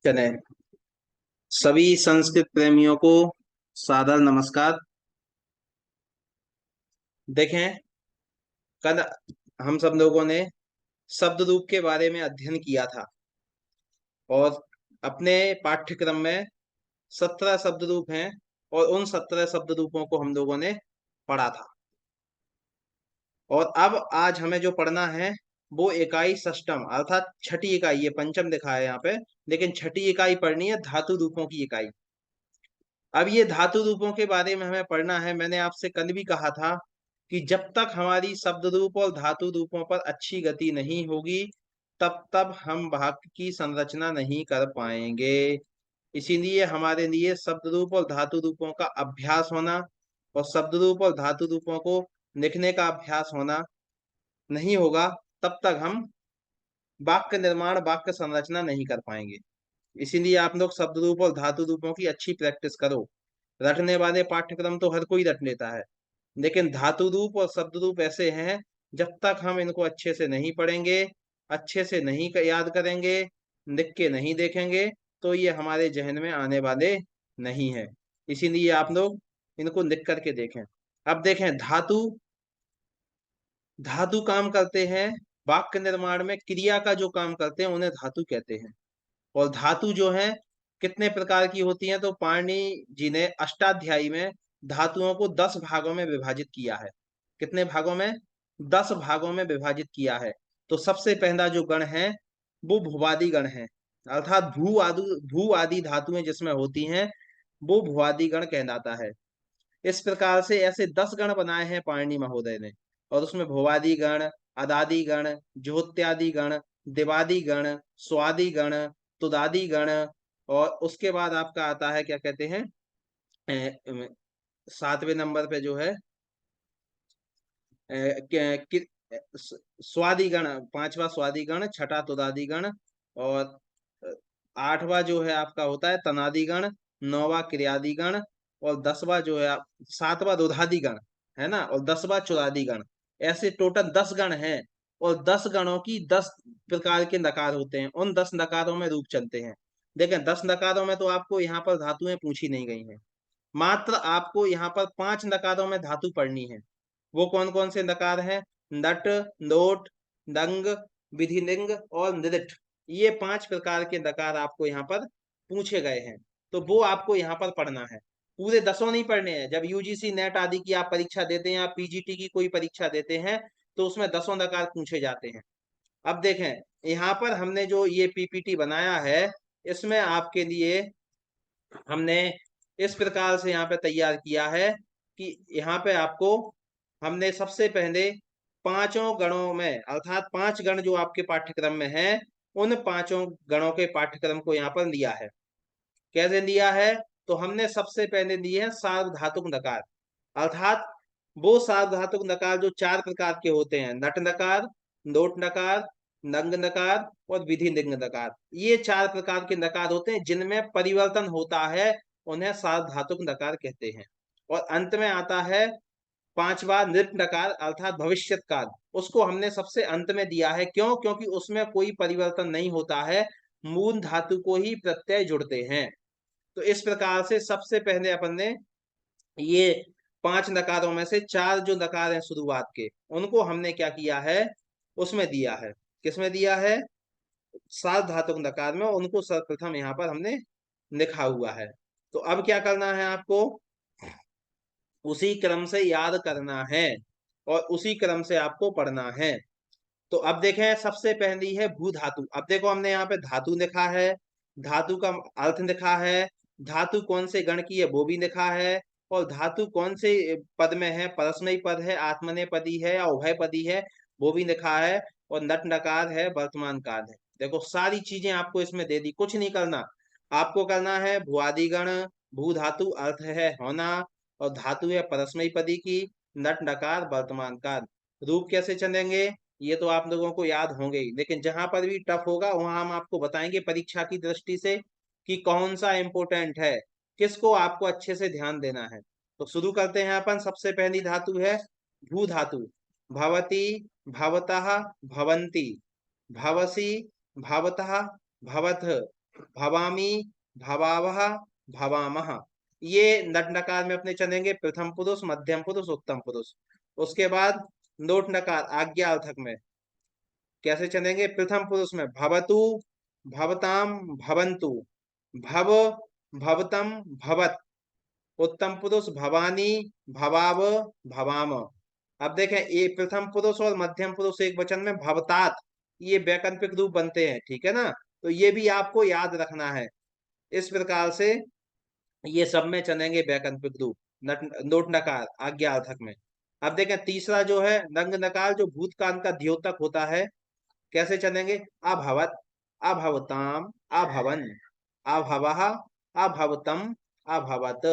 चले सभी संस्कृत प्रेमियों को सादर नमस्कार। देखें, कल हम सब लोगों ने शब्द रूप के बारे में अध्ययन किया था और अपने पाठ्यक्रम में 17 शब्द रूप हैं और उन 17 शब्द रूपों को हम लोगों ने पढ़ा था। और अब आज हमें जो पढ़ना है वो इकाई षष्टम अर्थात छठी इकाई, ये पंचम लिखा है यहाँ पे, लेकिन छठी इकाई पढ़नी है, धातु रूपों की इकाई। अब ये धातु रूपों के बारे में हमें पढ़ना है। मैंने आपसे कल भी कहा था कि जब तक हमारी शब्द रूप और धातु रूपों पर अच्छी गति नहीं होगी तब तक हम वाक्य की संरचना नहीं कर पाएंगे। इसीलिए हमारे लिए शब्द रूप और धातु रूपों का अभ्यास होना और शब्द रूप और धातु रूपों को लिखने का अभ्यास होना नहीं होगा, तब तक हम वाक्य निर्माण वाक्य संरचना नहीं कर पाएंगे। इसीलिए आप लोग शब्द रूप और धातु रूपों की अच्छी प्रैक्टिस करो। रटने वाले पाठ्यक्रम तो हर कोई रट लेता है, लेकिन धातु रूप और शब्द रूप ऐसे हैं, जब तक हम इनको अच्छे से नहीं पढ़ेंगे, अच्छे से नहीं याद करेंगे, लिख के नहीं देखेंगे, तो ये हमारे जहन में आने वाले नहीं है। इसीलिए आप लोग इनको लिख करके देखें। अब देखें, धातु धातु काम करते हैं वाक्य निर्माण में, क्रिया का जो काम करते हैं उन्हें धातु कहते हैं। और धातु जो है कितने प्रकार की होती हैं, तो पाणिनि जी ने अष्टाध्यायी में धातुओं को 10 भागों में विभाजित किया है। कितने भागों में? 10 भागों में विभाजित किया है। तो सबसे पहला जो गण है वो भूवादि गण है, अर्थात भू आदि धातुएं जिसमें होती हैं वो भूवादि गण कहलाता है। इस प्रकार से ऐसे 10 गण बनाए हैं पाणिनि महोदय ने, और उसमें भूवादि गण, अदादि गण, ज्योत्यादि गण, दिवादि गण, स्वादि गण, तुदादि गण, और उसके बाद आपका आता है क्या कहते हैं, 7वें नंबर पे जो है स्वादि गण, 5वां स्वादि गण, छठा तुदादि गण, और 8वां जो है आपका होता है तनादि गण, 9वां क्रियादि गण, और 10वां जो है 7वां रुधादि गण है ना, और 10वां चुरादि गण। ऐसे टोटल 10 गण हैं, और 10 गणों की 10 प्रकार के नकार होते हैं। उन 10 नकारों में रूप चलते हैं। देखें, 10 नकारों में तो आपको यहाँ पर धातुएं पूछी नहीं गई हैं, मात्र आपको यहाँ पर 5 नकारों में धातु पढ़नी है। वो कौन कौन से नकार हैं? नट, नोट, दंग, विधिलिंग और नृट। ये 5 प्रकार के नकार आपको यहाँ पर पूछे गए हैं, तो वो आपको यहाँ पर पढ़ना है। पूरे 10 नहीं पढ़ने हैं। जब यूजीसी नेट आदि की आप परीक्षा देते हैं या पीजीटी की कोई परीक्षा देते हैं तो उसमें 10 नकार पूछे जाते हैं। अब देखें, यहाँ पर हमने जो ये पीपीटी बनाया है, इसमें आपके लिए हमने इस प्रकार से यहाँ पे तैयार किया है कि यहाँ पे आपको हमने सबसे पहले पांचों गणों में, अर्थात 5 गण जो आपके पाठ्यक्रम में हैं, उन 5 गणों के पाठ्यक्रम को यहाँ पर लिया है। कैसे लिया है? तो हमने सबसे पहले लिए हैं सार्वधातुक नकार, अर्थात वो सार्वधातुक नकार जो 4 प्रकार के होते हैं: नट नकार, नोट नकार, नंग नकार और विधि लिंग नकार। ये 4 प्रकार के नकार होते हैं जिनमें परिवर्तन होता है, उन्हें सार्वधातुक नकार कहते हैं। और अंत में आता है 5वां नृत नकार अर्थात भविष्यत काल। उसको हमने सबसे अंत में दिया है। क्यों? क्योंकि उसमें कोई परिवर्तन नहीं होता है, मूल धातु को ही प्रत्यय जुड़ते हैं। तो इस प्रकार से सबसे पहले अपन ने ये 5 नकारों में से 4 जो नकार हैं शुरुआत के, उनको हमने क्या किया है, उसमें दिया है। किसमें दिया है? सार्वधातुक नकार में। उनको सर्वप्रथम यहाँ पर हमने लिखा हुआ है। तो अब क्या करना है आपको? उसी क्रम से याद करना है और उसी क्रम से आपको पढ़ना है। तो अब देखें, सबसे पहली है भू धातु। अब देखो, हमने यहाँ पे धातु लिखा है, धातु का अर्थ लिखा है, धातु कौन से गण की है वो भी लिखा है, और धातु कौन से पद में है, परस्मयी पद है, आत्मनेपदी है या उभयपदी है, वो भी लिखा है, और नट नकार है, वर्तमान काल है। देखो, सारी चीजें आपको इसमें दे दी। कुछ नहीं करना, आपको करना है भुआदि गण, भू धातु अर्थ है होना, और धातु है परस्मयी पदी की, नट नकार वर्तमान काल। रूप कैसे चलेंगे ये तो आप लोगों को याद होंगे ही, लेकिन जहां पर भी टफ होगा वहां हम आपको बताएंगे परीक्षा की दृष्टि से कि कौन सा इंपोर्टेंट है, किसको आपको अच्छे से ध्यान देना है। तो शुरू करते हैं अपन। सबसे पहली धातु है भू धातु। भवती, भवतः, भवंती, भवसी, भवतः, भवथ, भवामी, भवावह, भवामह। ये नट नकार में अपने चलेंगे प्रथम पुरुष, मध्यम पुरुष, उत्तम पुरुष। उसके बाद नोट नकार आज्ञा अर्थक में कैसे चलेंगे? प्रथम पुरुष में भवतु, भवताम, भवन्तु, भव, भवतम, भवत। उत्तम पुरुष भवानी, भवाव, भवाम। अब देखें ये प्रथम पुरुष और मध्यम पुरुष एक वचन में भवतात, ये वैकल्पिक रूप बनते हैं, ठीक है ना? तो ये भी आपको याद रखना है। इस प्रकार से ये सब में चलेंगे वैकल्पिक रूप, नोट नकार आज्ञार्थक में। अब देखें तीसरा जो है रंग नकार, जो भूतकाल का द्योतक होता है, कैसे चलेंगे? अभवत, अभवताम, अभवन, अभवः, अभवतम, अभवत,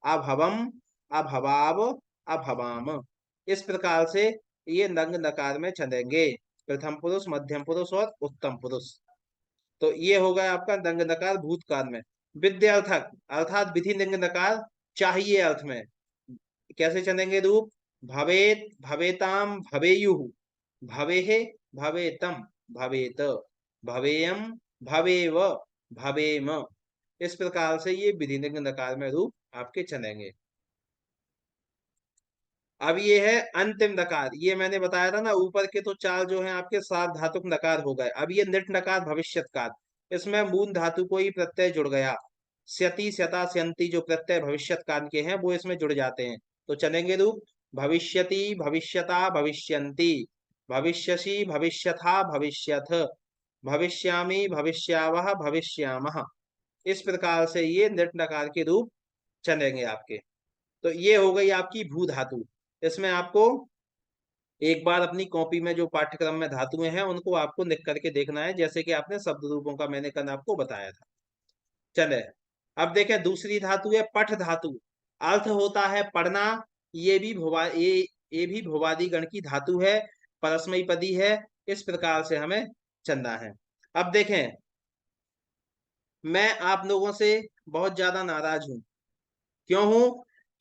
अभवम, अभवाव, अभवाम। इस प्रकार से ये रंग नकार में चलेंगे, प्रथम पुरुष, मध्यम पुरुष और उत्तम पुरुष। तो ये हो गया आपका रंग नकार भूतकाल में। विद्यार्थक अर्थात विधि लिंग नकार चाहिए अर्थ में कैसे चलेंगे रूप? भवेत, भवेताम, भवेयुः, भवेः, भवेतम, भवेत, भवेयम, भवेव, भवेम। इस प्रकार से ये विधि लिंग नकार में रूप आपके चलेंगे। अब ये है अंतिम नकार, ये मैंने बताया था ना ऊपर के तो चार जो हैं आपके सार्वधातुक नकार हो गए। अब ये निट नकार भविष्यत काल, इसमें मूल धातु को ही प्रत्यय जुड़ गया। स्यति, स्यता, स्यंती जो प्रत्यय भविष्यत काल के हैं वो इसमें जुड़ जाते हैं। तो चलेंगे रूप भविष्यति, भविष्यता, भविष्यन्ति, भविष्यसि, भविष्यथा, भविष्यथ, भविष्यामि, भविष्यावः, भविष्यामः। इस प्रकार से ये निट नकार के रूप चलेंगे आपके। तो ये हो गई आपकी भू धातु। इसमें आपको एक बार अपनी कॉपी में जो पाठ्यक्रम में धातुएं हैं उनको आपको लिख करके देखना है, जैसे कि आपने शब्द रूपों का मैंने कल आपको बताया था। चले अब देखें दूसरी धातु है पठ धातु, अर्थ होता है पढ़ना। ये भी ये भी भुवादी गण की धातु है, परस्मयी पदी है। इस प्रकार से हमें चलना है। अब देखें मैं आप लोगों से बहुत ज्यादा नाराज हूं। क्यों हूं?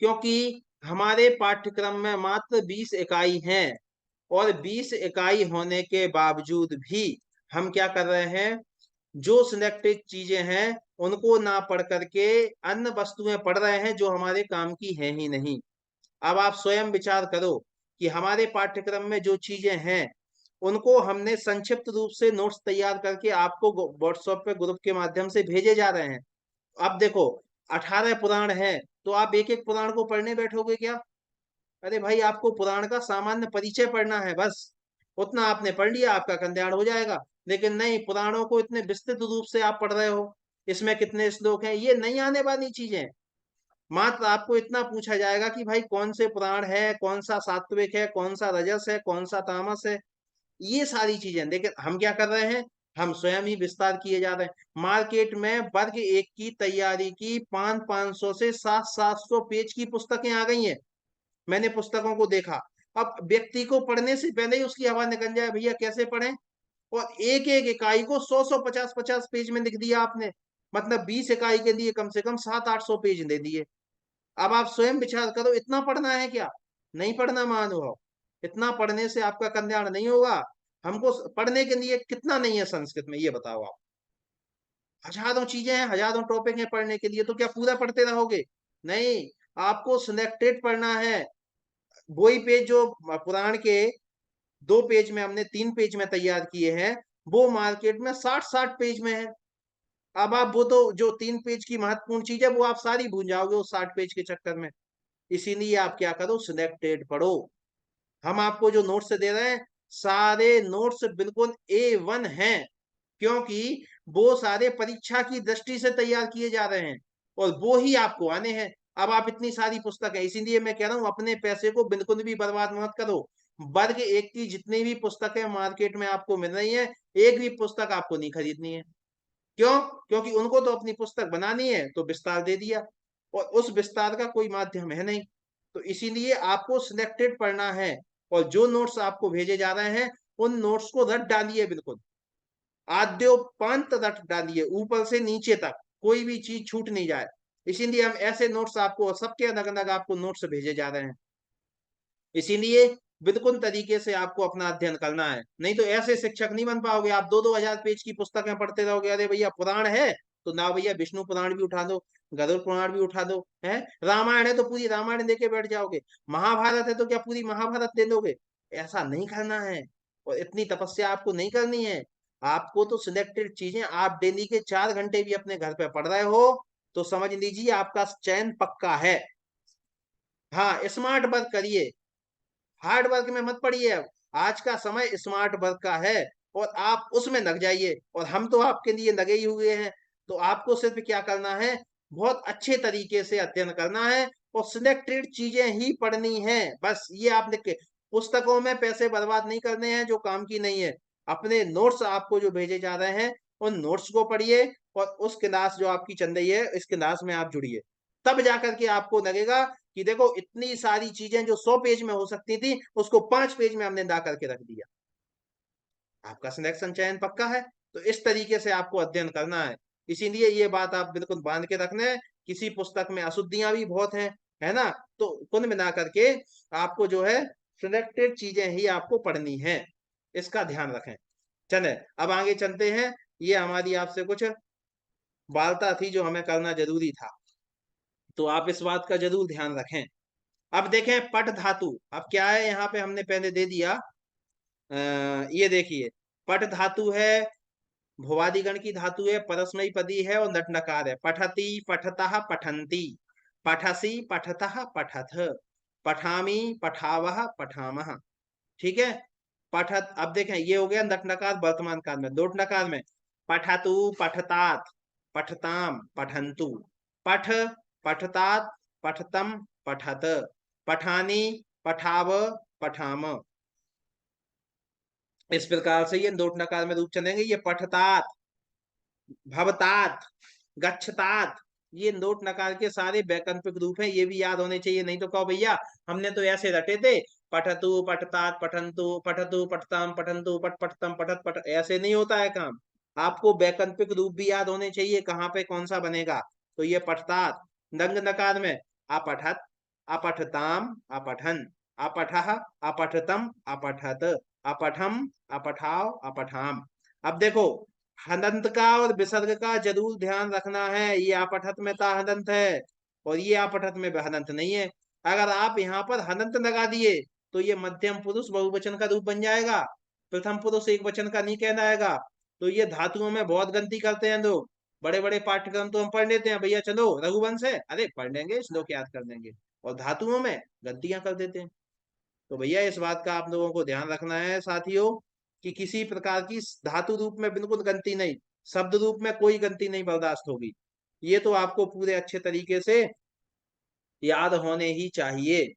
क्योंकि हमारे पाठ्यक्रम में मात्र 20 इकाई हैं और 20 इकाई होने के बावजूद भी हम क्या कर रहे हैं? जो सिलेक्टेड चीजें हैं उनको ना पढ़ करके अन्य वस्तुएं पढ़ रहे हैं जो हमारे काम की हैं ही नहीं। अब आप स्वयं विचार करो कि हमारे पाठ्यक्रम में जो चीजें हैं उनको हमने संक्षिप्त रूप से नोट्स तैयार करके आपको व्हाट्सएप पे ग्रुप के माध्यम से भेजे जा रहे हैं। अब देखो 18 पुराण हैं, तो आप एक एक पुराण को पढ़ने बैठोगे क्या? अरे भाई आपको पुराण का सामान्य परिचय पढ़ना है बस, उतना आपने पढ़ लिया आपका कल्याण हो जाएगा। लेकिन नहीं, पुराणों को इतने विस्तृत रूप से आप पढ़ रहे हो, इसमें कितने श्लोक हैं, ये नहीं आने वाली चीजें। मात्र आपको इतना पूछा जाएगा कि भाई कौन से पुराण है, कौन सा सात्विक है, कौन सा रजस है, कौन सा तामस है, ये सारी चीजें। लेकिन हम क्या कर रहे हैं? हम स्वयं ही विस्तार किए जा रहे हैं। मार्केट में वर्ग एक की तैयारी की 500 से 700 पेज की पुस्तकें आ गई हैं। मैंने पुस्तकों को देखा। अब व्यक्ति को पढ़ने से पहले ही उसकी हवा निकल जाए भैया कैसे पढ़ें। और एक एक इकाई को 100 50 50 पेज में लिख दिया आपने, मतलब 20 इकाई के लिए कम से कम 700 800 पेज दे दिए। अब आप स्वयं विचार करो इतना पढ़ना है क्या? नहीं पढ़ना महानुभाव, इतना पढ़ने से आपका कल्याण नहीं होगा। हमको पढ़ने के लिए कितना नहीं है संस्कृत में, ये बताओ आप। हजारों चीजें हैं, हजारों टॉपिक हैं पढ़ने के लिए, तो क्या पूरा पढ़ते रहोगे? नहीं, आपको सिलेक्टेड पढ़ना है। वही पेज जो पुराण के 2 पेज में हमने 3 पेज में तैयार किए हैं, वो मार्केट में 60 पेज में है। अब आप वो तो जो 3 पेज की महत्वपूर्ण चीज है वो आप सारी भूल जाओगे उस 60 पेज के चक्कर में। इसीलिए आप क्या करो, सिलेक्टेड पढ़ो। हम आपको जो नोट्स दे रहे हैं सारे नोट्स बिल्कुल A1 हैं, क्योंकि वो सारे परीक्षा की दृष्टि से तैयार किए जा रहे हैं और वो ही आपको आने हैं। अब आप इतनी सारी पुस्तक है, इसीलिए मैं कह रहा हूं अपने पैसे को बिल्कुल भी बर्बाद मत करो। वर्ग एक की जितनी भी पुस्तकें मार्केट में आपको मिल रही है, एक भी पुस्तक आपको नहीं खरीदनी है। क्यों? क्योंकि उनको तो अपनी पुस्तक बनानी है तो विस्तार दे दिया, और उस विस्तार का कोई माध्यम है नहीं। तो इसीलिए आपको सिलेक्टेड पढ़ना है, और जो नोट्स आपको भेजे जा रहे हैं उन नोट्स को रट डालिए, बिल्कुल आद्योपांत रट डालिए, ऊपर से नीचे तक कोई भी चीज छूट नहीं जाए। इसीलिए हम ऐसे नोट्स आपको सबके अलग अलग आपको नोट्स भेजे जा रहे हैं। इसीलिए बिल्कुल तरीके से आपको अपना अध्ययन करना है, नहीं तो ऐसे शिक्षक नहीं बन पाओगे। आप 2-2 हजार पेज की पुस्तकें पढ़ते रहोगे, अरे भैया पुराण है तो ना भैया विष्णु पुराण भी उठा दो, गरुड़ पुराण भी उठा दो, है रामायण है तो पूरी रामायण लेके बैठ जाओगे, महाभारत है तो क्या पूरी महाभारत ले लोगे। ऐसा नहीं करना है, और इतनी तपस्या आपको नहीं करनी है। आपको तो सिलेक्टेड चीजें, आप डेली के 4 घंटे भी अपने घर पे पढ़ रहे हो तो समझ लीजिए आपका चयन पक्का है। हाँ, स्मार्ट वर्क करिए, हार्ड वर्क में मत पड़िए। अब आज का समय स्मार्ट वर्क का है, और आप उसमें लग जाइए, और हम तो आपके लिए लगे ही हुए हैं। तो आपको सिर्फ क्या करना है, बहुत अच्छे तरीके से अध्ययन करना है, और सिलेक्टेड चीजें ही पढ़नी है, बस ये आप लिख के। पुस्तकों में पैसे बर्बाद नहीं करने हैं जो काम की नहीं है। अपने नोट्स आपको जो भेजे जा रहे हैं उन नोट्स को पढ़िए, और उस क्लास जो आपकी चल रही है इस क्लास में आप जुड़िए। तब जाकर के आपको लगेगा कि देखो इतनी सारी चीजें जो 100 पेज में हो सकती थी उसको 5 पेज में हमने ला करके रख दिया। आपका सिलेक्शन चयन पक्का है। तो इस तरीके से आपको अध्ययन करना है। इसीलिए ये बात आप बिल्कुल बांध के रखना है। किसी पुस्तक में अशुद्धियां भी बहुत हैं, है ना। तो कुल मिला करके आपको जो है सिलेक्टेड चीजें ही आपको पढ़नी है, इसका ध्यान रखें। चले अब आगे चलते हैं। ये हमारी आपसे कुछ वार्ता थी जो हमें करना जरूरी था, तो आप इस बात का जरूर ध्यान रखें। अब देखें पट धातु, अब क्या है यहाँ पे हमने पहले दे दिया। ये देखिए पट धातु है, भुवादिगण की धातु है, परस्मयी पदी है और नट नकार है। पठती पठतः पठन्ति, पठसी पठतः पठथ, पठामी पठावः पठामः। ठीक है, पठत, अब देखें ये हो गया नट नकार वर्तमान काल में। लोट नकार में पठतु पठतात पठताम पठन्तु, पठ पठतात पठतम पठत, पठानी पठाव पठाम। इस प्रकार से ये लोट नकार में रूप चलेंगे। ये पठतात, भवतात, गच्छतात, ये लोट नकार के सारे वैकल्पिक रूप हैं, ये भी याद होने चाहिए। नहीं तो कहो भैया हमने तो ऐसे रटे थे, पठतु पठतात पठन्तु, पठतु पठताम पठन्तु, पठ पठतम पठत पठ, ऐसे नहीं होता है काम। आपको वैकल्पिक रूप भी याद होने चाहिए, कहाँ पे कौन सा बनेगा। तो ये पठतात, दंग नकार में अपठत, अपठताम अपठन, अपठः अपठतम अपठत, अपठम अपठाव अपठाम। अब देखो हदंत का और विसर्ग का जरूर ध्यान रखना है। ये अपठत में था हदंत है, और ये अपठत में हदंत नहीं है। अगर आप यहाँ पर हदंत लगा दिए तो ये मध्यम पुरुष बहुवचन का रूप बन जाएगा, प्रथम पुरुष एक वचन का नहीं कहलाएगा। तो ये धातुओं में बहुत गलती करते हैं लोग। बड़े बड़े पाठ्यक्रम तो हम पढ़ लेते हैं, भैया चलो रघुवंश है, अरे पढ़ लेंगे श्लोक याद कर लेंगे, और धातुओं में गलतियां कर देते हैं। तो भैया इस बात का आप लोगों को ध्यान रखना है साथियों, कि किसी प्रकार की धातु रूप में बिल्कुल गलती नहीं, शब्द रूप में कोई गलती नहीं बर्दाश्त होगी। ये तो आपको पूरे अच्छे तरीके से याद होने ही चाहिए।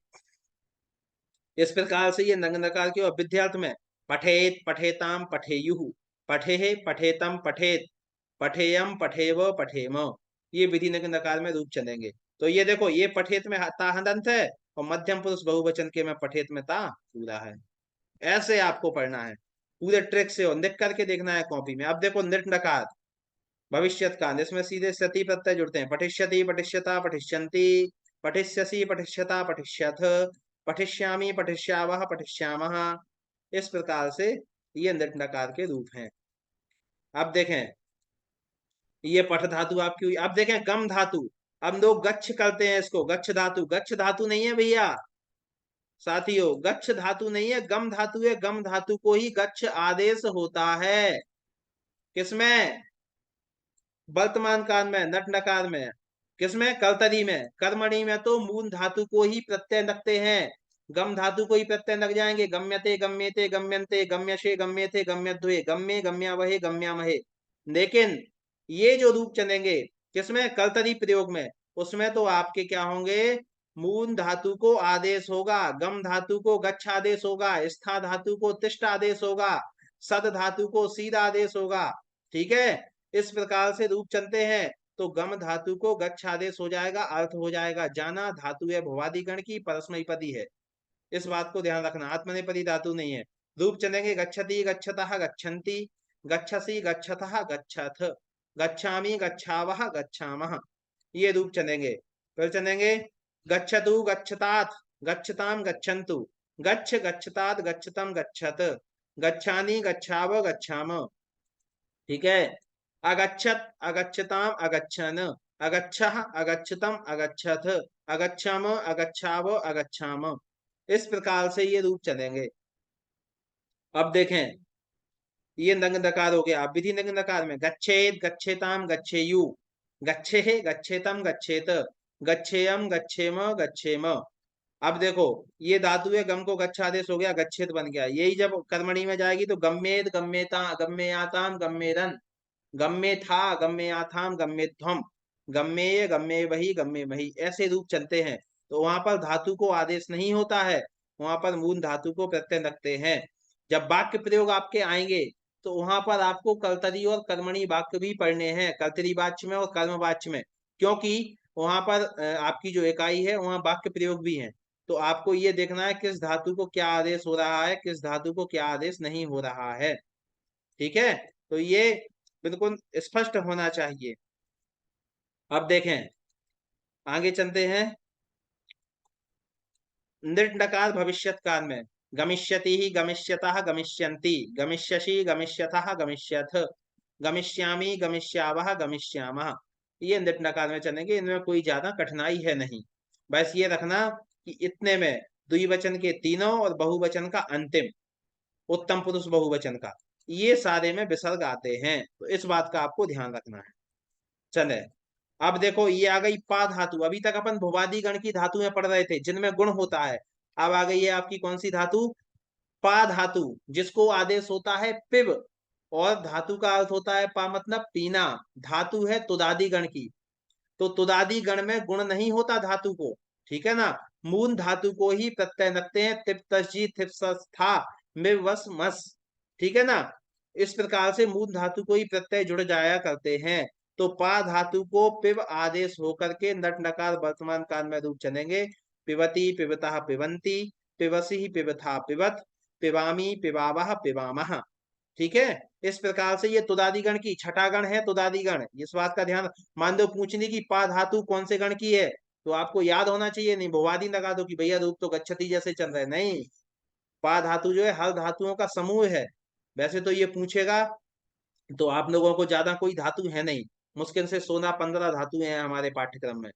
इस प्रकार से ये नंग नकार के और विद्यार्थ में पठेत पठेताम पठेयु, पठे पठेतम पठेत, पठेयम पठेव पठेम, ये विधि नंग नकार में रूप चलेंगे। तो ये देखो ये पठेत में ता हदंत है, और मध्यम पुरुष बहुवचन के में पठेत में ता पूरा है। ऐसे आपको पढ़ना है पूरे ट्रिक से, और लिख करके देखना है कॉपी में। अब देखो नृत नकार भविष्यत काल, इसमें सीधे सती प्रत्यय जुड़ते हैं। पठिष्यति पठिष्यता पठिष्यन्ति, पठिष्यसि पठिष्यता पठिष्यथ, पठिष्यामि पठिष्यावः पठिष्यामः। इस प्रकार से ये नृत नकार के रूप हैं। अब देखें ये पठ धातु आपकी हुई। अब देखें गम धातु, अब लोग गच्छ करते हैं इसको, गच्छ धातु, गच्छ धातु नहीं है भैया साथियों, गच्छ धातु नहीं है, गम धातु है। गम धातु को ही गच्छ आदेश होता है, किसमें, वर्तमान काल में, नट नकार में, किसमें, कर्तरी में। कर्मणि में तो मूल धातु को ही प्रत्यय लगते हैं, गम धातु को ही प्रत्यय लग जाएंगे। गम्यते गम्यते गम्यन्ते गम्यशे गम्येथे गम्यध्वे गम्ये गम्यावहे गम्यामहे। लेकिन ये जो रूप चलेंगे किसमें, कर्तरी प्रयोग में, उसमें तो आपके क्या होंगे, मूल धातु को आदेश होगा, गम धातु को गच्छ आदेश होगा, स्था धातु को तिष्ठ आदेश होगा, सद धातु को सीध आदेश होगा। ठीक है, इस प्रकार से रूप चलते हैं। तो गम धातु को गच्छ आदेश हो जाएगा, अर्थ हो जाएगा जाना, धातु है भुवादिगण की, परस्मैपदी है। इस बात को ध्यान रखना, आत्मनेपदी धातु नहीं है। रूप चलेंगे गच्छति गच्छतः गच्छन्ति, गच्छसि गच्छतः गच्छथ, गच्छामि गच्छावः गच्छामः, ये रूप चलेंगे। फिर चलेंगे गच्छतु गच्छतात गच्छताम गच्छन्तु, गच्छ गच्छतात् गच्छतम गच्छत, गच्छानि गच्छाव गच्छाम, ठीक है। अगच्छत अगच्छताम अगच्छन, अगच्छः अगच्छतम अगच्छथ, अगच्छम अगच्छाव अगच्छाम। इस प्रकार से ये रूप चलेंगे। अब देखें, ये नग्न नकार हो गया। विधि नग्न नकार में गच्छेत गच्छेताम गच्छेयु, गच्छे गच्छेतम गच्छेत, गच्छेयम गच्छेम गच्छेम। अब देखो, ये धातु है, गम को गच्छ आदेश हो गया, गच्छेत बन गया। यही जब कर्मणी में जाएगी तो गम्मेत गम्मेता गम्मेयाताम गम्मेरन, गम्मे था गम्मेयाथाम गम्मेध्वम, गम्मेय गम्मे वही गम्मे वही, ऐसे रूप चलते हैं। तो वहां पर धातु को आदेश नहीं होता है, वहां पर मूल धातु को प्रत्यय रखते हैं। जब वाक्य प्रयोग आपके आएंगे तो वहां पर आपको कर्तरी और कर्मणी वाक्य भी पढ़ने हैं, कर्तरी वाच्य में और कर्म वाच्य में, क्योंकि वहां पर आपकी जो इकाई है वहां वाक्य प्रयोग भी है। तो आपको ये देखना है किस धातु को क्या आदेश हो रहा है, किस धातु को क्या आदेश नहीं हो रहा है, ठीक है। तो ये बिल्कुल स्पष्ट होना चाहिए। अब देखें, आगे चलते हैं। नृट नकार भविष्यत काल में गमिष्यति ही गमिष्यतः गमिष्यन्ति, गमिष्यसि गमिष्यथः गमिष्यथ, गमिष्यामि गमिष्यावः गमिष्यामः। ये नृट नकार में चलेंगे, इनमें कोई ज्यादा कठिनाई है नहीं। बस ये रखना कि इतने में द्विवचन के तीनों और बहुवचन का अंतिम, उत्तम पुरुष बहुवचन का, ये सारे में विसर्ग आते हैं। तो इस बात का आपको ध्यान रखना है। चले, अब देखो ये आ गई पा धातु। अभी तक अपन भुवादी गण की धातुएं पढ़ रहे थे जिनमें गुण होता है। अब आ गई है आपकी कौन सी धातु? पा धातु, जिसको आदेश होता है पिव, और धातु का अर्थ होता है पा मतलब पीना। धातु है तुदादी गण की। तो तुदादी गण में गुण नहीं होता धातु को, ठीक है ना। मूल धातु को ही प्रत्यय रखते हैं, तिप तस्जी थिप था मिव वस मस, ठीक है ना। इस प्रकार से मूल धातु को ही प्रत्यय जुड़ जाया करते हैं। तो पा धातु को पिव आदेश होकर के नट नकार वर्तमान काल में रूप चलेंगे। पिबती पिबता पिबंती, पिबसी पिबथा पिबत, पिबामी पिबावह पिबामह, ठीक है। इस प्रकार से ये तुदादी गण की छठा गण है। तुदादी गण, इस बात का ध्यान। मान दो पूछने की पा धातु कौन से गण की है, तो आपको याद होना चाहिए, नहीं भुवादी लगा दो कि भैया रूप तो गच्छती जैसे चल रहे, नहीं। पा धातु जो है हर धातुओं का समूह है। वैसे तो ये पूछेगा तो आप लोगों को ज्यादा कोई धातु है नहीं, मुश्किल से 16-15 धातुएं हैं हमारे पाठ्यक्रम में।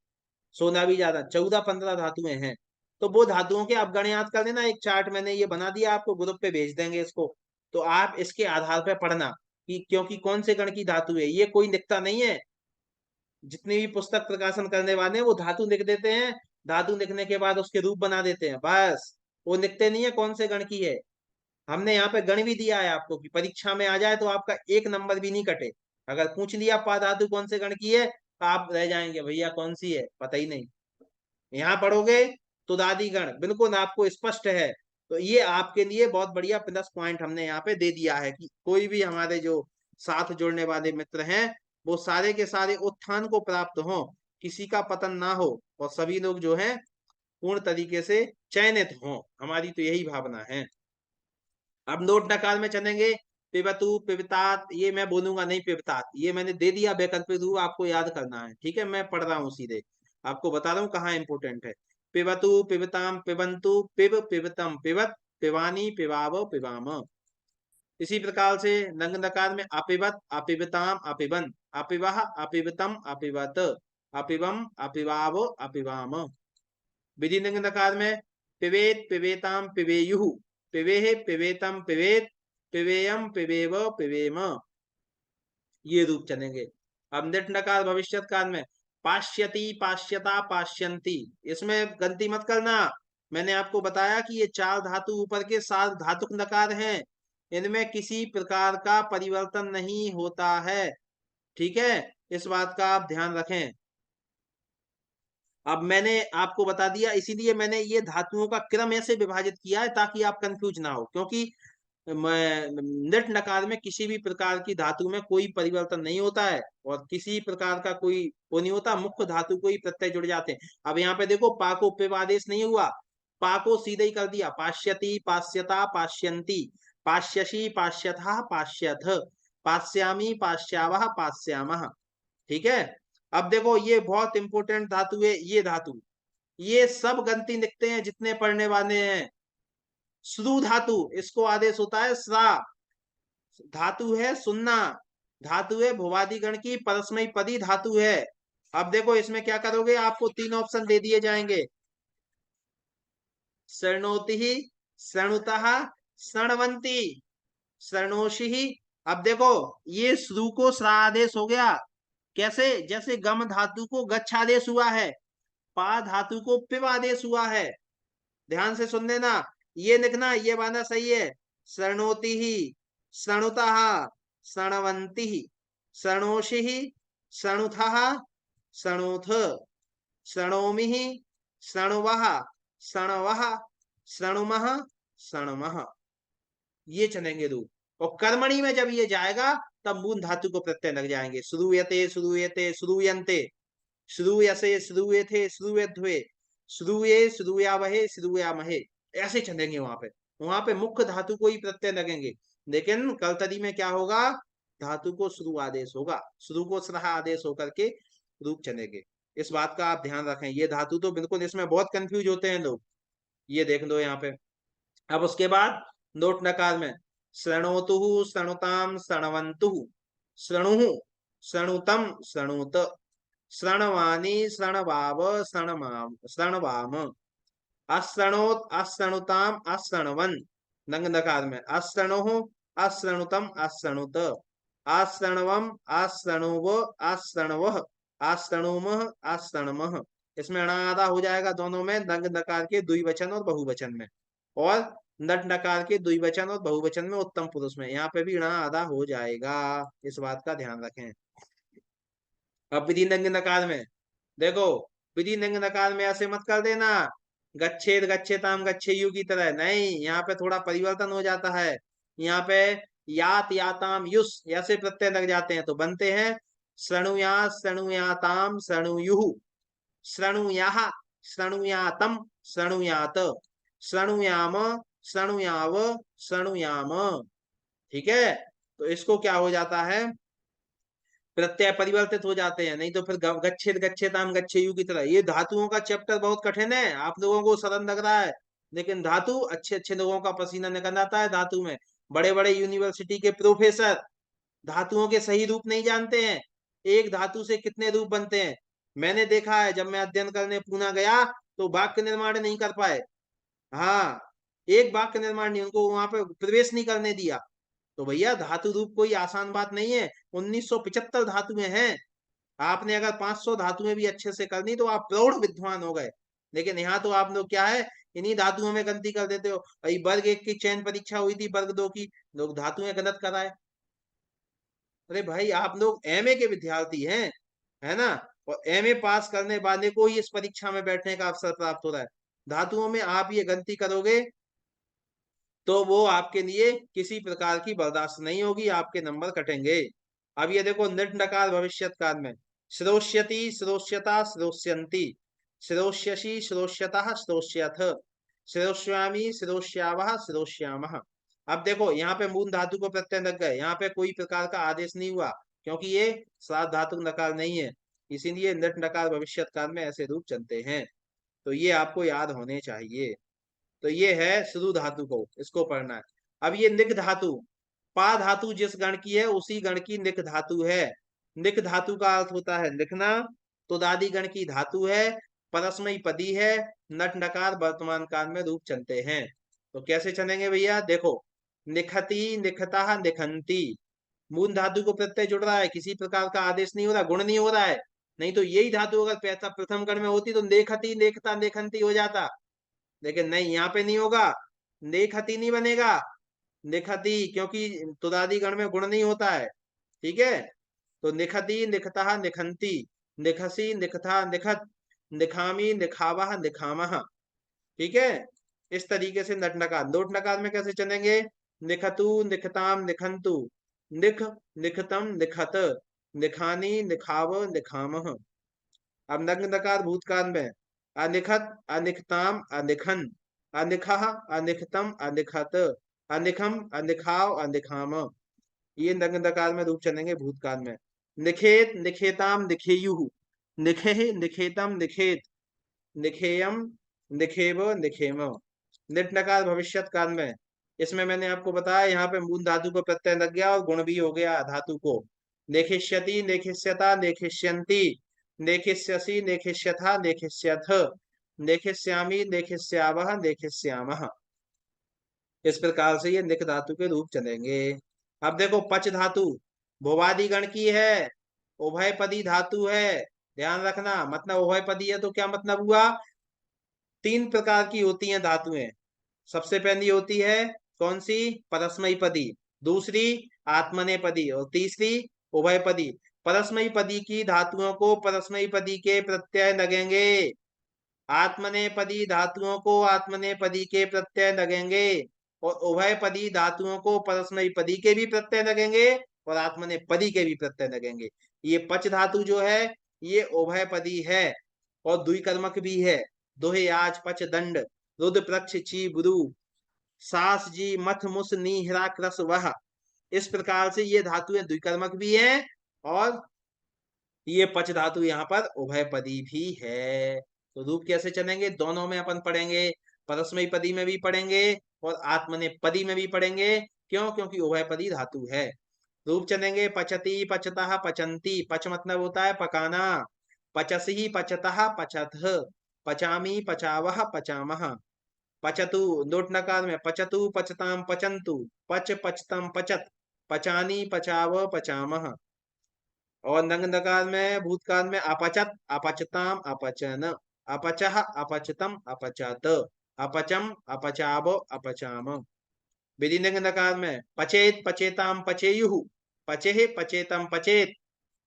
16 भी ज्यादा, 14-15 धातुएं हैं। तो वो धातुओं के आप गण याद कर लेना। एक चार्ट मैंने ये बना दिया, आपको ग्रुप पे भेज देंगे इसको। तो आप इसके आधार पर पढ़ना कि क्योंकि कौन से गण की धातु है, ये कोई लिखता नहीं है। जितने भी पुस्तक प्रकाशन करने वाले हैं वो धातु लिख देते हैं, धातु लिखने के बाद उसके रूप बना देते हैं, बस। वो लिखते नहीं है कौन से गण की है। हमने यहाँ पे गण भी दिया है आपको कि परीक्षा में आ जाए तो आपका एक नंबर भी नहीं कटे। अगर पूछ लिया पा धातु कौन से गण की है तो आप रह जाएंगे, भैया कौन सी है पता ही नहीं। यहाँ पढ़ोगे तुदादी गण बिल्कुल आपको स्पष्ट है। तो ये आपके लिए बहुत बढ़िया प्लस पॉइंट हमने यहाँ पे दे दिया है कि कोई भी हमारे जो साथ जुड़ने वाले मित्र हैं वो सारे के सारे उत्थान को प्राप्त हो, किसी का पतन ना हो, और सभी लोग जो है पूर्ण तरीके से चयनित हों, हमारी तो यही भावना है। अब नोट नकार में चलेंगे। पिबतु पिबतात, ये मैं बोलूंगा नहीं, पिबतात ये मैंने दे दिया वैकल्पिक रूप, आपको याद करना है, ठीक है। मैं पढ़ रहा हूँ सीधे, आपको बता रहा हूँ कहाँ इंपोर्टेंट है। पिबतु पिबताम पिबंतु पिब पिबतम पिबत, पिबानी पिबाव पिबाम। इसी प्रकार से नंग नकार में अपिबत अपिबताम अपिबन, अपिवह अपिबतम अपिबत, अपिबम अपिबाव अपिबाम। विधि लिंग नकार में पिबेत पिबेताम पिबेयु, पिबेह पिबेतम पिबेत, पिबेयम पिबेव पिबेम, ये रूप चलेंगे। अब निट नकार भविष्यत काल में पाश्यति पाश्यता पाश्यंती, इसमें गलती मत करना। मैंने आपको बताया कि ये चार धातु ऊपर के सात धातुक नकार हैं, इनमें किसी प्रकार का परिवर्तन नहीं होता है, ठीक है। इस बात का आप ध्यान रखें। अब मैंने आपको बता दिया, इसीलिए मैंने ये धातुओं का क्रम ऐसे विभाजित किया है ताकि आप कंफ्यूज ना हो, क्योंकि निट नकार में किसी भी प्रकार की धातु में कोई परिवर्तन नहीं होता है और किसी प्रकार का कोई वो नहीं होता, मुख्य धातु को ही प्रत्यय जुड़ जाते हैं। अब यहाँ पे देखो पा को पिव आदेश नहीं हुआ, पा को सीधे ही कर दिया, पाश्यति पाश्यता पाश्यंती, पाश्यसी पाश्यथा पाश्यथ, पाश्यामी पाश्यावह पाश्यामः, ठीक है। अब देखो ये बहुत इंपॉर्टेंट धातु है, ये धातु, ये सब गलती लिखते हैं जितने पढ़ने वाले हैं। श्रु धातु, इसको आदेश होता है श्रा। धातु है सुन्ना, धातु है भुवादि गण की परस्मयी पदी धातु है। अब देखो इसमें क्या करोगे, आपको 3 ऑप्शन दे दिए जाएंगे, शरणोति, शरणुतः, शरणवंती, शरणोषि। अब देखो ये श्रु को श्रा आदेश हो गया, कैसे, जैसे गम धातु को गच्छ आदेश हुआ है, पा धातु को पिव आदेश हुआ है। ध्यान से सुन लेना, ये लिखना, ये वाला सही है। शरणोति ही, शरणुतः, शरणवंती, शरणोषि, शरणुथः, शरणुथ, शरणोमि, शरणवः, शरणवः, शरणुमः, शरणमः, ये चलेंगे रूप। और कर्मणि में जब ये जाएगा तब मूल धातु को प्रत्यय लग जाएंगे, श्रूयते, श्रूयते, श्रूयन्ते, श्रूयसे, श्रूयथे, श्रूयध्वे, श्रूये, श्रूयावहे, श्रूयामहे, ऐसे चलेंगे वहां पे मुख्य धातु को ही प्रत्यय लगेंगे। लेकिन कलतरी में क्या होगा, धातु को श्रु आदेश होगा, श्रु को श्रह आदेश होकर के रूप चलेंगे। इस बात का आप ध्यान रखें, ये धातु तो बिल्कुल इसमें बहुत कंफ्यूज होते हैं लोग, ये देख लो यहाँ पे। अब उसके बाद नोट नकार में शृणोतु, शृणुताम, शृण्वन्तु, शृणुः, शृणुतम, शृणुत, शृण्वानि, शृण्वाव, शृण्वाम, शृण्वाम, अशृणोत, अशृणुताम, अशृण्वन्। नंग नकार में अशृणुः, अशृणुतम, अशृणुत, अशृण्वम, अशृणुव, अशृण्वः, अशृणुमः, अशृण्मः। इसमें ण आधा हो जाएगा दोनों में, नंग नकार के द्विवचन और बहुवचन में, और नट नकार के द्विवचन और बहुवचन में, उत्तम पुरुष में, यहाँ पे भी ण आधा हो जाएगा, इस बात का ध्यान रखें। अब विधि नंग नकार में देखो, विधि नंग नकार में ऐसे मत कर देना गच्छेद, गच्छेताम, गच्छेयु की तरह, नहीं, यहाँ पे थोड़ा परिवर्तन हो जाता है। यहाँ पे यात, याताम, युस ऐसे प्रत्यय लग जाते हैं, तो बनते हैं शृणुयात, शृणुयाताम, शृणुयुः, शृणुयाः, शृणुयातम, शृणुयात, शृणुयाम, शृणुयाव, शृणुयाम। ठीक है, तो इसको क्या हो जाता है, प्रत्यय परिवर्तित हो जाते हैं, नहीं तो फिर गच्छेद, गच्छेताम, गच्छेयु की तरह। ये धातुओं का चैप्टर बहुत कठिन है, आप लोगों को सरल लग रहा है, लेकिन धातु अच्छे अच्छे लोगों का पसीना निकल आता है धातु में। बड़े बड़े यूनिवर्सिटी के प्रोफेसर धातुओं के सही रूप नहीं जानते हैं, एक धातु से कितने रूप बनते हैं। मैंने देखा है, जब मैं अध्ययन करने पूना गया तो वाक्य निर्माण नहीं कर पाए, हाँ, एक वाक्य निर्माण नहीं, उनको वहां पे प्रवेश नहीं करने दिया। तो भैया धातु रूप कोई आसान बात नहीं है, 1975 धातुएं हैं, आपने अगर 500 धातुएं भी अच्छे से करनी तो आप प्रौढ़ विद्वान हो गए। लेकिन यहाँ तो आप लोग क्या है, इन्हीं धातुओं में गलती कर देते हो। भाई वर्ग 1 की चयन परीक्षा हुई थी, वर्ग 2 की, लोग धातुएं गलत कराए। अरे भाई आप लोग एमए के विद्यार्थी हैं, है ना, और एमए पास करने वाले को ही इस परीक्षा में बैठने का अवसर प्राप्त हो रहा है। धातुओं में आप ये गलती करोगे तो वो आपके लिए किसी प्रकार की बर्दाश्त नहीं होगी, आपके नंबर कटेंगे। अब ये देखो निट नकार भविष्यत काल में श्रोष्यति, श्रोष्यता, श्रोष्यन्ति, श्रोष्यसि, श्रोष्यतः, श्रोष्यथ, श्रोष्यामि, श्रोष्यावः, श्रोष्यामः। अब देखो यहाँ पे मूल धातु को प्रत्यय लग गए, यहाँ पे कोई प्रकार का आदेश नहीं हुआ, क्योंकि ये सात धातु नकार नहीं है, इसीलिए निट नकार भविष्यत काल में ऐसे रूप चलते हैं। तो ये आपको याद होने चाहिए। तो ये है शुरू धातु को, इसको पढ़ना है। अब ये निक धातु, पा धातु जिस गण की है उसी गण की निक धातु है। निक धातु का अर्थ होता है लिखना, तुदादि गण की धातु है, परस्मयी पदी है, नट नकार वर्तमान काल में रूप चलते हैं। तो कैसे चलेंगे भैया, देखो निखती, निखता, निखंती, मूल धातु को प्रत्यय जुड़ रहा है, किसी प्रकार का आदेश नहीं हो रहा, गुण नहीं हो रहा है। नहीं तो यही धातु अगर पैसा प्रथम गण में होती तो लेखती, लेखता, लेखंती हो जाता, लेकिन नहीं, यहाँ पे नहीं होगा, लेखती नहीं बनेगा, लिखती, क्योंकि तुदादि गण में गुण नहीं होता है। ठीक है, तो निखती, निखता, निखंती, निखसी, निखता, निखत, निखामी, निखावा, निखामह। ठीक है, इस तरीके से नट नकार। लोट नकार में कैसे चलेंगे, निखतु, निखताम, निखंतु, निख, निखतम, निखत, निखानी, निखाव, निखामह। अब नग्न नकार भूतकाल में अनिखत, अनिखताम, अनिखन, अनिखः, अनिखतम, अनिखत, अनिखम, अनिखाव, अनिखाम। ये नग्न नकार में रूप चलेंगे भूतकाल में। निखेत, निखेताम, निखेयुः, निखेह, निखेतम, निखेत, निखेयम, निखेव, निखेम। निट नकार भविष्यत काल में, इसमें मैंने आपको बताया यहाँ पे मूल धातु को प्रत्यय लग गया और गुण भी हो गया धातु को। नेखिष्यति, नेखिष्यता, नेखिष्यन्ति, नेखिष्यसि, नेखिष्यथा, नेखिष्यथ, नेखिष्यामि, नेखिष्यावः, नेखिष्यामः। इस प्रकार से ये निक धातु के रूप चलेंगे। अब देखो पच धातु भुवादि गण की है, उभयपदी धातु है, ध्यान रखना। मतलब उभयपदी है तो क्या मतलब हुआ, तीन प्रकार की होती हैं धातुएं। सबसे पहली होती है कौन सी, परस्मैपदी, दूसरी आत्मनेपदी और तीसरी उभयपदी। परस्मैपदी की धातुओं को परस्मैपदी के प्रत्यय लगेंगे, आत्मनेपदी धातुओं को आत्मनेपदी के प्रत्यय लगेंगे और उभयपदी धातुओं को परस्मैपदी के भी प्रत्यय लगेंगे और आत्मनेपदी के भी प्रत्यय लगेंगे। ये पच धातु जो है ये उभयपदी है और द्विकर्मक भी है। दोहे आज पच दंड, रुद्र प्रक्ष ची बुरु, सास जी मथ मुस नी हिरा क्रस वह। इस प्रकार से ये धातुएं द्विकर्मक भी है और ये पच धातु यहाँ पर उभयपदी भी है। तो रूप कैसे चलेंगे, दोनों में अपन पढ़ेंगे, परस्मैपदी में भी पढ़ेंगे और आत्मनेपदी में भी पढ़ेंगे। क्यों, क्योंकि उभयपदी धातु है। रूप चलेंगे पचती, पचतः, पचंती। पच मतलब होता है पकाना, पचसी, पचतः, पचथ, पचामी, पचावह, पचामह। पचतु नोट नकार में, पचतु, पचताम, पचंतु, पच, पचतम, पचत, पचानी, पचाव, पचामह। और नंग नकार में भूतकाल में अपचत, अपचताम, अपचन, अपचह, अपचतम, अपचत, अपचम, अपचाव, अपचाम। विधि नंग नकार में पचेत, पचेताम, पचेयु, पचेह, पचेतम, पचेत,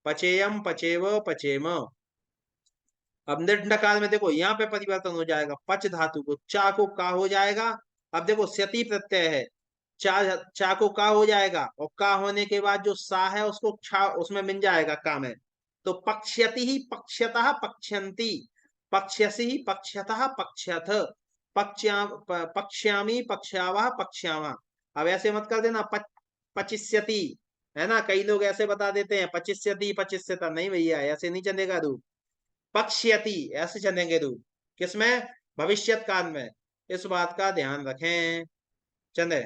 पचेयम, पचेव, पचेम। अब निट नकार में देखो यहाँ पे परिवर्तन हो जाएगा, पच धातु को चा को का हो जाएगा। अब देखो स्यति प्रत्यय है, चा चा को का हो जाएगा और का होने के बाद जो सा है उसको छा उसमें मिल जाएगा का में। तो पक्ष्यति ही पक्ष्यतः पक्ष्यन्ति, पक्ष्यसि ही पक्ष्यतः पक्ष्यथ, पक्ष्यामि पक्ष्यावः पक्ष्यामः। अब ऐसे मत कर देना पचिष्यति, है ना, कई लोग ऐसे बता देते हैं पचिष्यति पचिष्यता, नहीं भैया ऐसे नहीं चलेगा रूप, पक्ष्यति ऐसे चलेंगे रूप। किसमें, भविष्यत काल में। इस बात का ध्यान रखें। चले,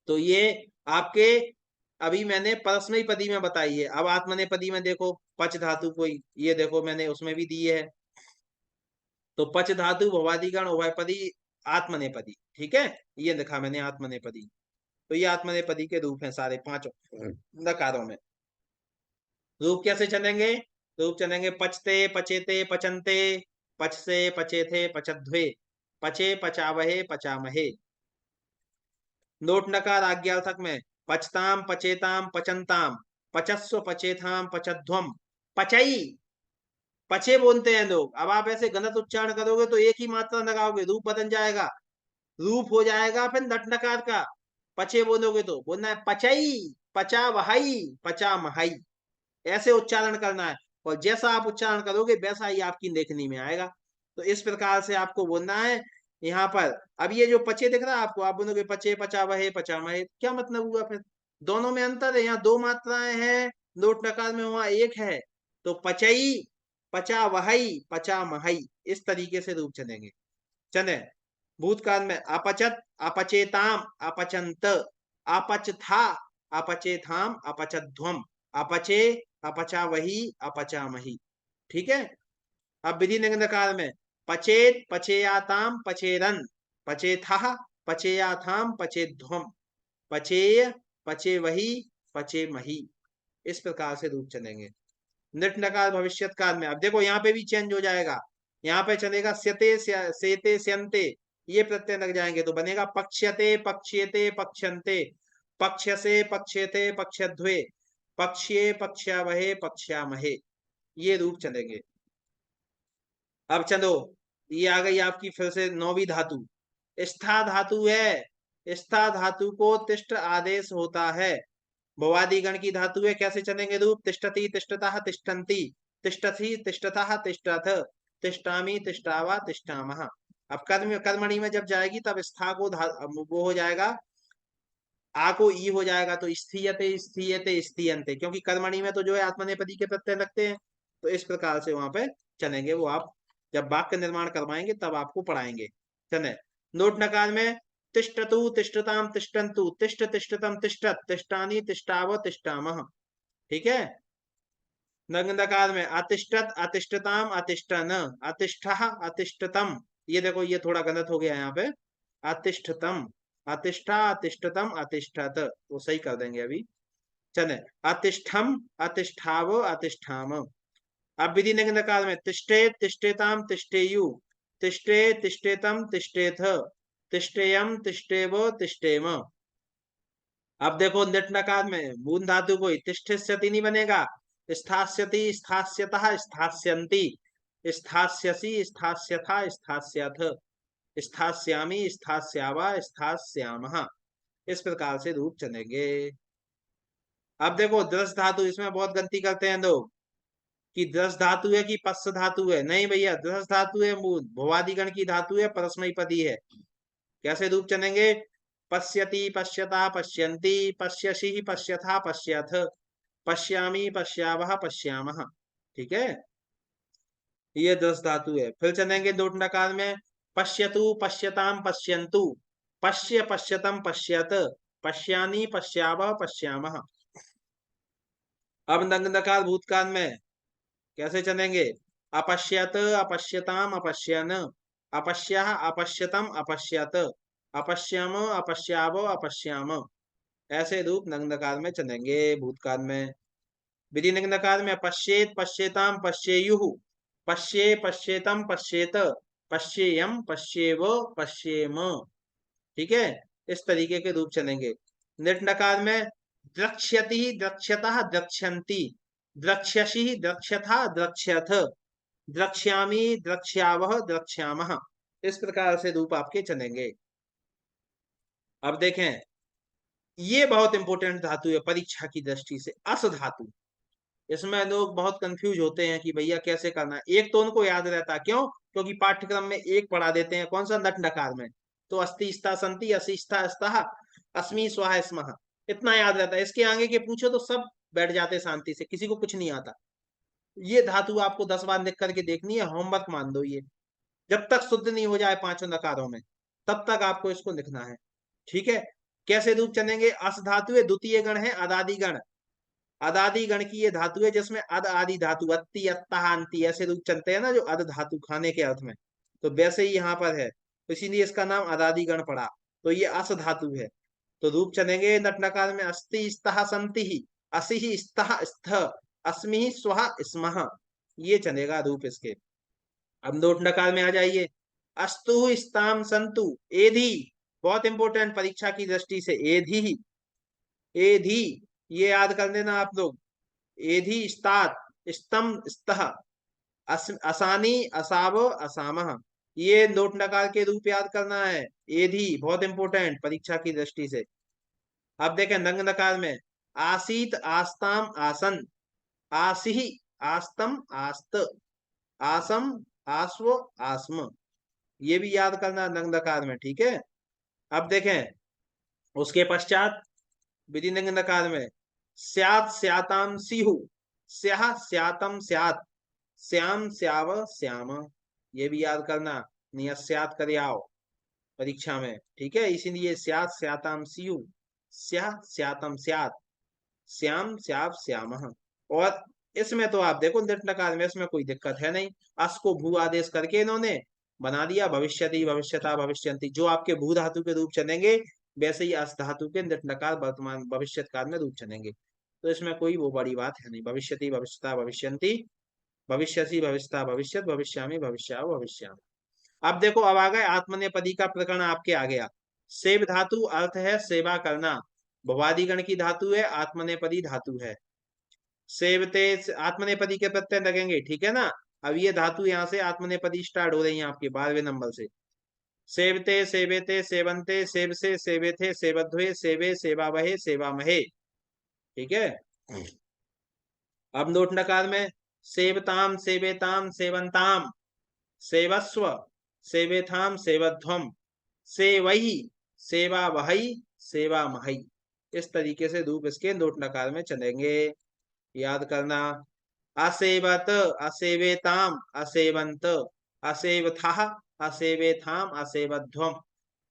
तो ये आपके अभी मैंने परस्मैपदी में बताई है। अब आत्मनेपदी में देखो पच धातु को, ये देखो मैंने उसमें भी दी है। तो पच धातु भवादिगण उभयपदी आत्मनेपदी, ठीक है, ये लिखा मैंने आत्मनेपदी। तो ये आत्मनेपदी के रूप हैं सारे पांचों नकारों में। रूप कैसे चलेंगे, रूप चलेंगे पचते, पचेते, पचनते, पचसे, पचेथे, पचध्वे, पचे, पचावहे, पचामहे। नोट नकार आज्ञार्थक में पचताम, पचेताम, पचनताम, पचस्व, पचेथाम, पचध्वम, पचई, पचे बोलते हैं लोग। अब आप ऐसे गलत उच्चारण करोगे तो एक ही मात्रा लगाओगे, रूप बदल जाएगा, रूप हो जाएगा फिर नट नकार का। पचे बोलोगे तो बोलना है पचई, पचा वहाई, पचा महाई, ऐसे उच्चारण करना है। और जैसा आप उच्चारण करोगे वैसा ही आपकी लेखनी में आएगा। तो इस प्रकार से आपको बोलना है यहाँ पर। अब ये जो पचे दिख रहा है आपको, आप बोलोगे पचे, पचा वहे, पचा महे, क्या मतलब हुआ फिर, दोनों में अंतर है। यहाँ दो मात्राएं हैं, नोट नकार में वहां एक है। तो पचई, पचा वहई, पचा महई, इस तरीके से रूप चलेंगे। चले, भूतकाल में अपचत, अपचेताम, अपचंत, अपचथा, अपचेथाम, अपचध्वम, अपचे, अपचा वही, अपचा मही, ठीक है। अब विधि नकार में पचेत, पचेयाताम, पचेरन, पचेथा, पचेयाथाम, पचेध्वम, पचेय, पचे वही, पचे मही। इस प्रकार से रूप चलेंगे। नृट नकार भविष्यत काल में, अब देखो यहाँ पे भी चेंज हो जाएगा। यहाँ पे चलेगा स्यते, सेते, स्यन्ते, ये प्रत्यय लग जाएंगे तो बनेगा पक्ष्यते, पक्ष्येते, पक्ष्यन्ते, पक्ष्यसे, पक्ष्येते, पक्ष्यध्वे, पक्ष्ये, पक्ष्यावहे, पक्ष्यामहे, ये रूप चलेंगे। अब चलो, ये आ गई आपकी फिर से नौवीं धातु, स्था धातु है। स्था धातु को तिष्ठ आदेश होता है, भवादि गण की धातु है। कैसे चलेंगे रूप, तिष्ठति, तिष्ठतः, तिष्ठन्ति, तिष्ठति, तिष्ठतः, तिष्ठथ, तिष्ठामि, तिष्ठावा, तिष्ठामः। अब कर्मणि में जब जाएगी तब स्था को वो हो जाएगा, आ को ई हो जाएगा तो स्थीयते, स्थीयते, स्थीयन्ते, क्योंकि कर्मणि में तो जो है आत्मनेपदी के प्रत्यय लगते हैं। तो इस प्रकार से वहां पे चलेंगे, वो आप जब वाक्य निर्माण करवाएंगे तब आपको पढ़ाएंगे। चले, नोट नकार में तिष्ठतु तिष्ठताम तिष्ठन्तु तिष्ठ तिष्ठतम तिष्ठत तिष्ठानि तिष्ठाव तिष्ठामः। ठीक है। नग नकार में अतिष्ठत अतिष्ठताम अतिष्ठन अतिष्ठः अतिष्ठतम। ये देखो ये थोड़ा गलत हो गया यहाँ पे। अतिष्ठतम अतिष्ठा अतिष्ठतम अतिष्ठत वो सही कर देंगे अभी। चले अतिष्ठम अतिष्ठाव अतिष्ठाम। अब विधि निम्न काल में तिष्ठे तिष्ठेताम तिष्ठेयु तिष्ठे तिष्ठेतम तिष्ठेथ तिष्ठेयम तिष्ठेव तिष्ठेम। अब देखो निट नकार में मूल धातु कोई तिष्ठिष्यति नहीं बनेगा। स्थास्यति स्थास्यतः स्थास्यन्ति स्थास्यसि स्थास्यथा स्थास्यथ स्थास्यामि स्थास्यावा स्थास्यामः। इस प्रकार से रूप चलेंगे। अब देखो दृष्ट धातु इसमें बहुत गलती करते हैं लोग कि दृष्ट धातु है कि पश्च धातु है। नहीं भैया दृष्ट धातु है, भुवादिगण की धातु है, परस्मैपदी है। कैसे रूप चलेंगे? पश्यति पश्यता पश्यन्ति पश्यसि पश्यथा पश्यथ पश्यामि पश्यावः पश्यामः। ठीक है, ये दृष्ट धातु है। फिर चलेंगे दोट नकार में पश्यतु पश्यताम पश्यन्तु पश्य पश्यतम पश्यत पश्यानि पश्यावः पश्यामः। अब नग नकार भूतकाल में कैसे चलेंगे? अपश्यत अपश्यताम अपश्यन अपश्यः अपश्यतम अपश्यत अपश्यम अपश्याव अपश्याम। ऐसे रूप नग्नकार में चलेंगे भूतकाल में। विधि नग्नकार में पश्येत पश्येताम पश्येयुः पश्ये पश्येतम पश्येत पश्येयम पश्येव पश्येम। ठीक है, इस तरीके के रूप चलेंगे। निट नकार में द्रक्ष्यति द्रक्ष्यतः द्रक्ष्यन्ति द्रक्ष्यसि द्रक्ष्यथा द्रक्ष्यथ द्रक्ष्यामि द्रक्ष्यावः द्रक्ष्यामः। इस प्रकार से रूप आपके चलेंगे। अब देखें ये बहुत इंपॉर्टेंट धातु है परीक्षा की दृष्टि से, अस धातु। इसमें लोग बहुत कंफ्यूज होते हैं कि भैया कैसे करना है। एक तो उनको याद रहता, क्यों? क्योंकि पाठ्यक्रम में एक पढ़ा देते हैं, कौन सा? नट नकार में। तो अस्ति स्था संति असि स्था अस्तः अस्मि स्वाहा स्मः, इतना याद रहता है। इसके आगे के पूछो तो सब बैठ जाते शांति से, किसी को कुछ नहीं आता। ये धातु आपको 10 बार लिख करके देखनी है, होमवर्क मान दो ये। जब तक शुद्ध नहीं हो जाए पांचों नकारों में तब तक आपको इसको लिखना है। ठीक है, कैसे रूप चलेंगे? अस धातु है, द्वितीय गण है अदादि गण। अदादि गण की ये धातु है जिसमें अद आदि धातु अत्ति अत्तः अंति ऐसे रूप चलते हैं ना, जो अद धातु खाने के अर्थ में, तो वैसे ही यहाँ पर है, तो इसीलिए इसका नाम अदादि गण पड़ा। तो ये अस धातु है। तो रूप चलेंगे नट नकार में अस्ति स्तः संति असि स्तः स्थ अस्मि स्वः स्मः। ये चलेगा रूप इसके। अब नोट नकार में आ जाइए। अस्तु स्ताम संतु एधि, बहुत इंपॉर्टेंट परीक्षा की दृष्टि से। एधि एधि ये याद कर लेना आप लोग। एधि स्तात स्तम स्तः असानी असाव असामः, ये नोट नकार के रूप याद करना है। एधि बहुत इंपॉर्टेंट परीक्षा की दृष्टि से। अब देखें नंग नकार में आसीत आस्ताम आसन आसिहि आस्तम आस्त आसम आस्व आस्म, ये भी याद करना नंग नकार में। ठीक है, अब देखें उसके पश्चात विधि नंग नकार में स्यात स्याताम सिहु स्याह स्यातम स्यात श्याम स्याव श्याम, ये भी याद करना, नियस्यात कर आओ परीक्षा में। ठीक है, इसीलिए स्यात स्याताम सियु स्याह स्यातम स्यात श्याम स्याव श्याम। और इसमें तो आप देखो निट नकार में इसमें कोई दिक्कत है नहीं। अस को भू आदेश करके इन्होंने बना दिया भविष्यति भविष्यता भविष्यंति। जो आपके भू धातु के रूप चलेंगे वैसे ही अस धातु के निट नकार वर्तमान भविष्यत काल में रूप चलेंगे। तो इसमें कोई वो बड़ी बात है नहीं। भविष्यति भविष्यता भविष्यंति भविष्यसि भविष्यता भविष्यत भविष्यामि भविष्याव भविष्यामि। अब देखो अब आ गए आत्मनेपदी का प्रकरण आपके आ गया। सेव धातु अर्थ है सेवा करना, भवादिगण की धातु है, आत्मनेपदी धातु है। सेवते आत्मनेपदी के प्रत्यय लगेंगे। ठीक है ना, अब ये धातु यहाँ से आत्मनेपदी स्टार्ट हो रही है आपके 12वें नंबर से। सेवते सेवेते सेवंते सेव से सेवे थे सेवध्वे सेवे सेवा वहे सेवा महे। ठीक है, अब नोट नकार में सेवताम सेवेताम सेवंताम सेवस्व सेवेथाम सेवध्वम सेवही सेवा वही सेवा मही। इस तरीके से रूप इसके नोट नकार में चलेंगे, याद करना। असेवत असेवेताम असेवंत असेवथः असेवेथाम असेवध्वम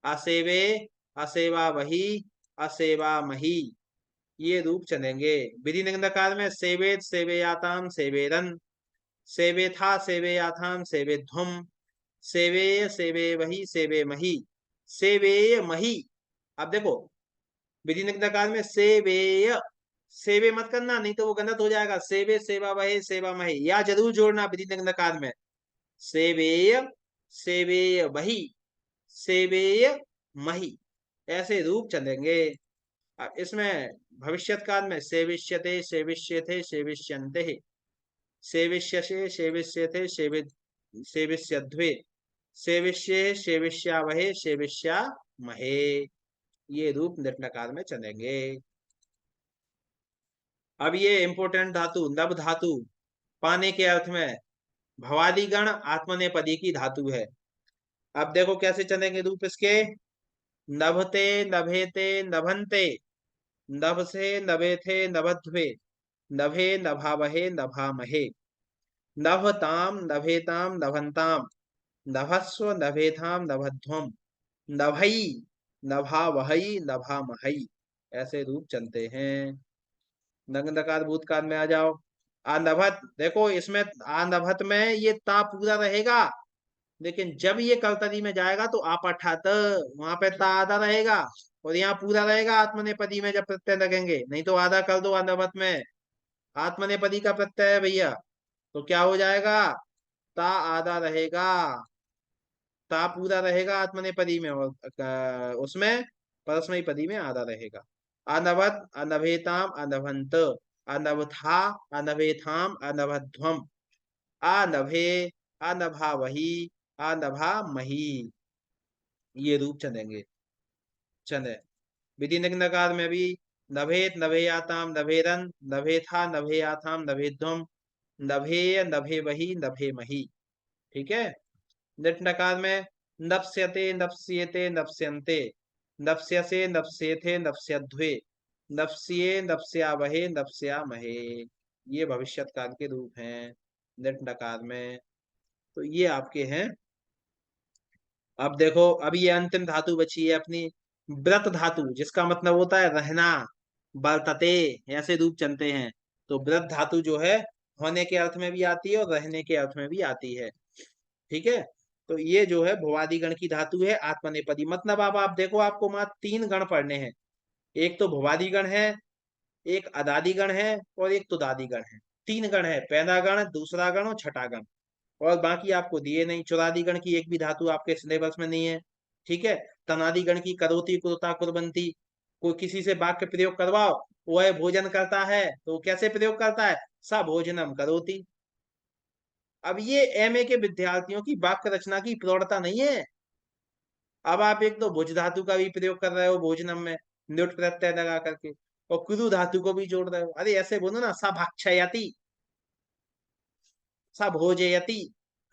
असेवे, असेवा वही, असेवा मही, ये रूप चलेंगे। विधि निम्न काल में सेवेत, सेवेयाताम, सेवेरन, सेवे था, सेवेयाथाम, सेवेध्वम, सेवेय, सेवे वही, सेवे मही, सेवेय मही। अब देखो विधि निम्न काल में सेवेय, सेवे मत करना नहीं तो वो गलत हो जाएगा। सेवे, सेवा वहे, सेवा महे, या जरूर जोड़ना विधि निम्न काल में। सेवेय, सेवेय वही, सेवेय मही, ऐसे रूप चलेंगे। अब इसमें भविष्यत काल में सेविष्यते, सेविष्यते, सेविष्यन्ते, सेविष्यसे, सेविष्यते, सेविष्यध्वे, सेविष्ये, सेविष्यावहे, सेविष्यामहे, ये रूप नटनकार में चलेंगे। अब ये इंपोर्टेंट धातु नभ धातु पाने के अर्थ में भवादी गण आत्मनेपदी की धातु है। अब देखो कैसे चलेंगे रूप इसके। नभते, नभेते, नभन्ते, नभ से, नभे थे, नभध्वे, नभे, नभावहे, नभामहे, नभताम, नभेताम, नभन्ताम, नभस्व, नभेथाम, नभध्वम, नभई, नभावहई, नभामहई, ऐसे रूप चलते हैं। नगनकार भूतकाल में आ जाओ। आनभत, देखो इसमें आनभत में ये ता पूरा रहेगा, लेकिन जब ये कलतरी में जाएगा तो आपठात, वहां पे ता आधा रहेगा और यहाँ पूरा रहेगा आत्मनेपदी में जब प्रत्यय लगेंगे। नहीं तो आधा कर दो आनभत में, आत्मनेपदी का प्रत्यय है भैया, तो क्या हो जाएगा, ता आधा रहेगा, ता पूरा रहेगा आत्मनेपदी में, और उसमें परस्मैपदी में आधा रहेगा। अनवत, अनभेताम, अनभंत, अनवथा, अनभेथाम, अनभध्वम, अनभे, अनभा वही, अनभा मही, ये रूप चलेंगे। चले विधि निम्नकार में भी नभेत, नभेयाताम, नभेरन, नभेथा, नभेयाथाम, नभेध्वम, नभेय, नभे वही, नभे मही, ठीक है। निट नकार में नप्स्यते, नप्स्येते, नप्स्यन्ते, नप्स्यसे, नप्स्येथे, नप्स्यध्वे, नप्स्ये, नप्स्यावहे, नप्स्यामहे, ये भविष्यत काल के रूप हैं निट नकार में। तो ये आपके हैं। अब देखो अब ये अंतिम धातु बची है अपनी व्रत धातु, जिसका मतलब होता है रहना, वर्तते, ऐसे रूप चलते हैं। तो व्रत धातु जो है होने के अर्थ में भी आती है और रहने के अर्थ में भी आती है, ठीक है। तो ये जो है भुवादि गण की धातु है आत्मनेपदी। मतलब अब आप देखो आपको मात्र 3 गण पढ़ने हैं, एक तो भुवादि गण है, एक अदादि गण है और एक तुदादि गण है। 3 गण है, पहला गण, दूसरा गण और छठा गण, और बाकी आपको दिए नहीं। चुरादि गण की एक भी धातु आपके सिलेबस में नहीं है, ठीक है। तनादि गण की करोति, कुरुता, कुर्वन्ति, कोई किसी से वाक्य प्रयोग करवाओ, वह भोजन करता है तो कैसे प्रयोग करता है, स भोजनम करोति। अब ये एमए के विद्यार्थियों की वाक्य रचना की प्रौढ़ता नहीं है। अब आप एक तो भुज धातु का भी प्रयोग कर रहे हो भोजनम में, न्युट प्रत्यय लगा करके, और कुरु धातु को भी जोड़ रहे हो। अरे ऐसे बोलो ना, स भक्षयति, स भोजयति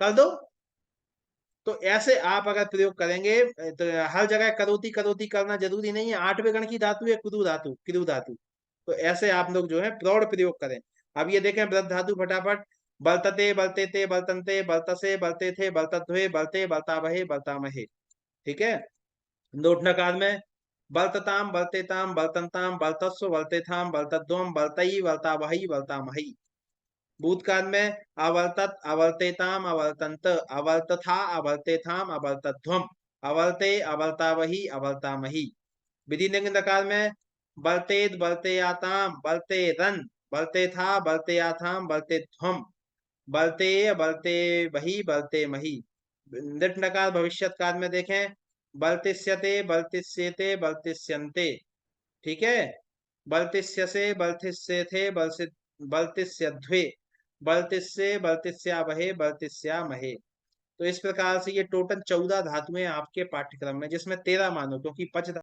कर दो। तो ऐसे आप अगर प्रयोग करेंगे तो हर जगह करोति करोति करना जरूरी नहीं है। 8वें गण की धातु है कुरु धातु, किरु धातु, तो ऐसे आप लोग जो है प्रौढ़ प्रयोग करें। अब ये देखें व्रत धातु फटाफट। बलतते, बलतेते, बलतंते, बलतसे, बलते थे, बलतध्वे, बलते, बलतावहे, बलतामहे, ठीक है। नोट नकार में बलतताम, बलतेताम, बलतंताम, बलतस्व, बलतेथाम, बलतद्वम, बलतई, बलतावही, बलतामही। भूतकाल में अवर्तत, अवर्तेताम, अवर्तंत, अवर्तथा, अवर्तेथाम, अवर्तध्वम, अवर्ते, अवर्तावही, अवर्तामही। विधि निम्न काल में बलतेत, बलतेयाताम, बलतेरन, बलते था, बलतेयाथाम, बलतेध्वम, बलते, बलते वही, बलते मही। निट नकार भविष्यत काल में देखें बलतिष्यते, बलतिष्यते, बलतिष्यन्ते, ठीक है। बलतिष्यसे, बलतिष्यथे, बलतिष्यध्वे, बलतिष्ये, बलतिष्यावहे, बलतिष्यामहे। तो इस प्रकार से ये टोटल 14 धातुएं आपके पाठ्यक्रम में, जिसमें 13 मानो, क्योंकि पच